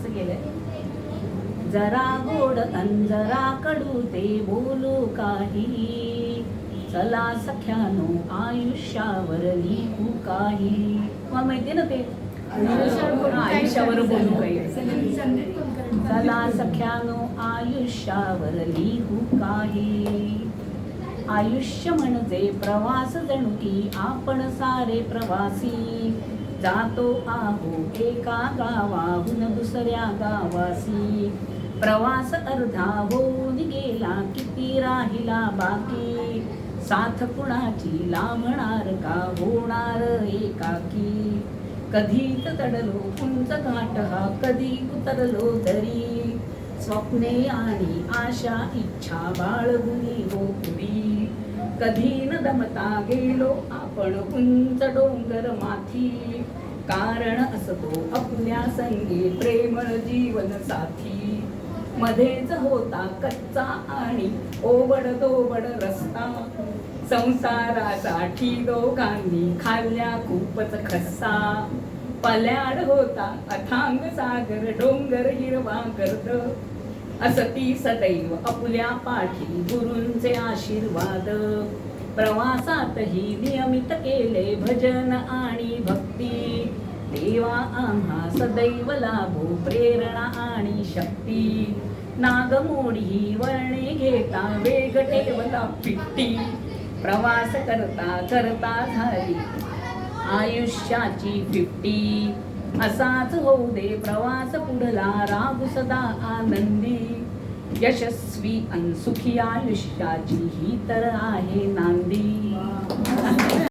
असं गेलंय. जरा गोड अन जरा कडू ते बोलू काही, चला सख्यानो आयुष्यावर लिहू काही. तुम्हाला माहितीये ना ते आयुष्यावर बोलू काही. चला सख्यानो आयुष्यावर लिहू काही. आयुष्य म्हणजे प्रवास जणू की आपण सारे प्रवासी, जातो आहो एका गावाहून दुसऱ्या गावासी. प्रवास अर्धा होऊन गेला किती राहिला बाकी, साथ कुणाची लाभणार का होणार एकाकी. कधीच चढलो उंच घाट हा कधी उतरलो दरी, स्वप्ने आणि आशा इच्छा बाळगुनी हो पुरी. कधी न दमता गेलो आपण उंच डोंगर माथी, कारण असतो आपल्या संगे प्रेमळ जीवन साथी. मध्येच होता कच्चा आणि ओबड दोबड रस्ता, संसारासाठी दोघांनी खाल्ल्या खूपच खस्सा. पल्याड होता अथांग सागर डोंगर हिरवा गर्द, असती सदैव आपल्या पाठी गुरूंचे आशीर्वाद. प्रवासातही नियमित केले भजन आणि भक्ती, देवा आम्हा सदैव लाभो प्रेरणा आणि शक्ती. नागमोडी वळणे घेता वेग ठेवला पिट्टी, प्रवास करता करता झाली आयुष्याची 50. असाच होऊ दे प्रवास पुढला राहू सदा आनंदी, यशस्वी अन सुखी आयुष्याची ही तर आहे नांदी.